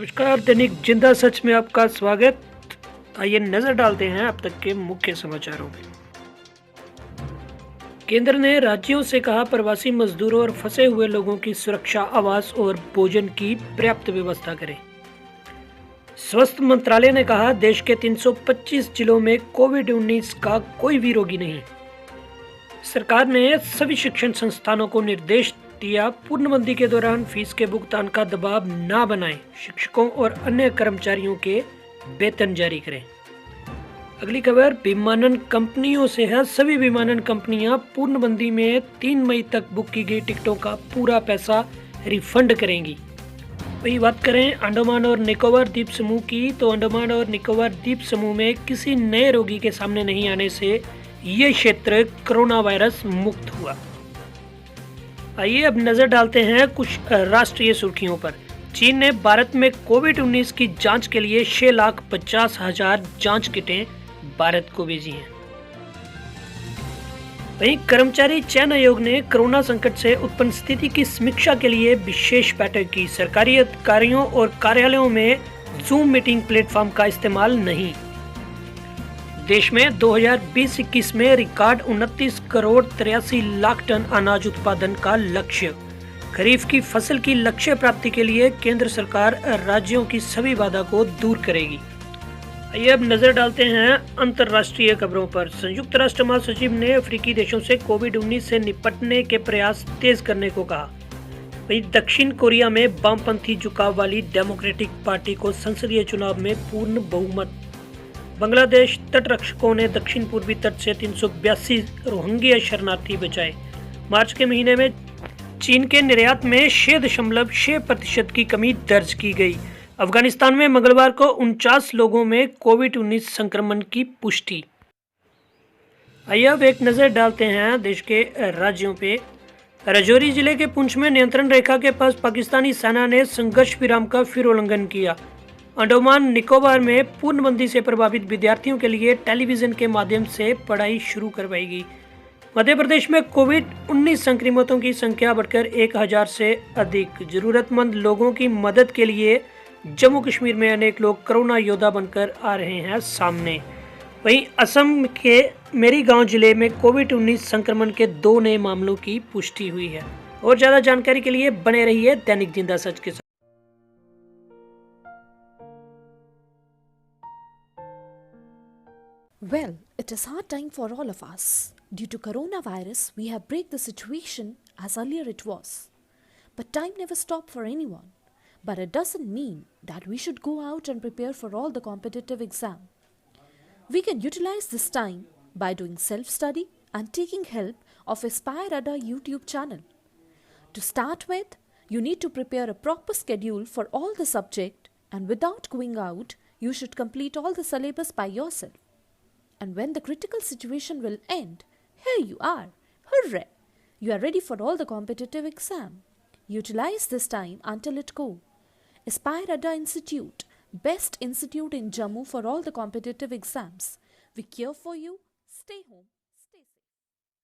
नमस्कार, दैनिक जिंदा सच में आपका स्वागत। आइए नजर डालते हैं अब तक के मुख्य समाचारों में। केंद्र ने राज्यों से कहा प्रवासी मजदूरों और फंसे हुए लोगों की सुरक्षा, आवास और भोजन की पर्याप्त व्यवस्था करें। स्वास्थ्य मंत्रालय ने कहा देश के 325 जिलों में कोविड-19 का कोई भी रोगी नहीं। सरकार ने सभी शिक्षण संस्थानों को निर्देश दिया पूर्णबंदी के दौरान फीस के भुगतान का दबाव ना बनाएं, शिक्षकों और अन्य कर्मचारियों के वेतन जारी करें। अगली खबर विमानन कंपनियों से है। सभी विमानन कंपनियां पूर्णबंदी में 3 मई तक बुक की गई टिकटों का पूरा पैसा रिफंड करेंगी। वही बात करें अंडमान और निकोबार द्वीप समूह की, तो अंडमान और निकोबार द्वीप समूह में किसी नए रोगी के सामने नहीं आने से ये क्षेत्र कोरोना वायरस मुक्त हुआ। आइए अब नजर डालते हैं कुछ राष्ट्रीय सुर्खियों पर। चीन ने भारत में कोविड-19 की जांच के लिए 6,50,000 जांच किटें भारत को भेजी हैं। वहीं कर्मचारी चयन आयोग ने कोरोना संकट से उत्पन्न स्थिति की समीक्षा के लिए विशेष बैठक की। सरकारी अधिकारियों और कार्यालयों में जूम मीटिंग प्लेटफॉर्म का इस्तेमाल नहीं। देश में 2020-21 में रिकॉर्ड 29 करोड़ 83 लाख टन अनाज उत्पादन का लक्ष्य। खरीफ की फसल की लक्ष्य प्राप्ति के लिए केंद्र सरकार राज्यों की सभी बाधा को दूर करेगी। आइए अब नजर डालते हैं अंतर्राष्ट्रीय खबरों पर। संयुक्त राष्ट्र महासचिव ने अफ्रीकी देशों से कोविड-19 से निपटने के प्रयास तेज करने को कहा। वहीं दक्षिण कोरिया में वामपंथी झुकाव वाली डेमोक्रेटिक पार्टी को संसदीय चुनाव में पूर्ण बहुमत। बांग्लादेश तटरक्षकों ने दक्षिण पूर्वी तट से 382 रोहिंग्या शरणार्थी बचाए। मार्च के महीने में चीन के निर्यात में 6.6% की कमी दर्ज की गई। अफगानिस्तान में मंगलवार को 49 लोगों में कोविड-19 संक्रमण की पुष्टि। आइए अब एक नजर डालते हैं देश के राज्यों पे। राजौरी जिले के पुंछ में नियंत्रण रेखा के पास पाकिस्तानी सेना ने संघर्ष विराम का फिर उल्लंघन किया। अंडमान निकोबार में पूर्णबंदी से प्रभावित विद्यार्थियों के लिए टेलीविजन के माध्यम से पढ़ाई शुरू करवाई गई। मध्य प्रदेश में कोविड-19 संक्रमितों की संख्या बढ़कर 1000 से अधिक। जरूरतमंद लोगों की मदद के लिए जम्मू कश्मीर में अनेक लोग कोरोना योद्धा बनकर आ रहे हैं सामने। वहीं असम के मेरीगांव जिले में कोविड-19 संक्रमण के 2 नए मामलों की पुष्टि हुई है। और ज्यादा जानकारी के लिए बने रहिए दैनिक जिंदा सच के साथ। Well, it is hard time for all of us. Due to coronavirus, we have break the situation as earlier it was. But time never stopped for anyone. But it doesn't mean that we should go out and prepare for all the competitive exam. We can utilize this time by doing self-study and taking help of Aspire Ada YouTube channel. To start with, you need to prepare a proper schedule for all the subject, and without going out, you should complete all the syllabus by yourself. And when the critical situation will end, here you are. Hooray! You are ready for all the competitive exam. Utilize this time until it go. Aspire Ada Institute, best institute in Jammu for all the competitive exams. We care for you. Stay home.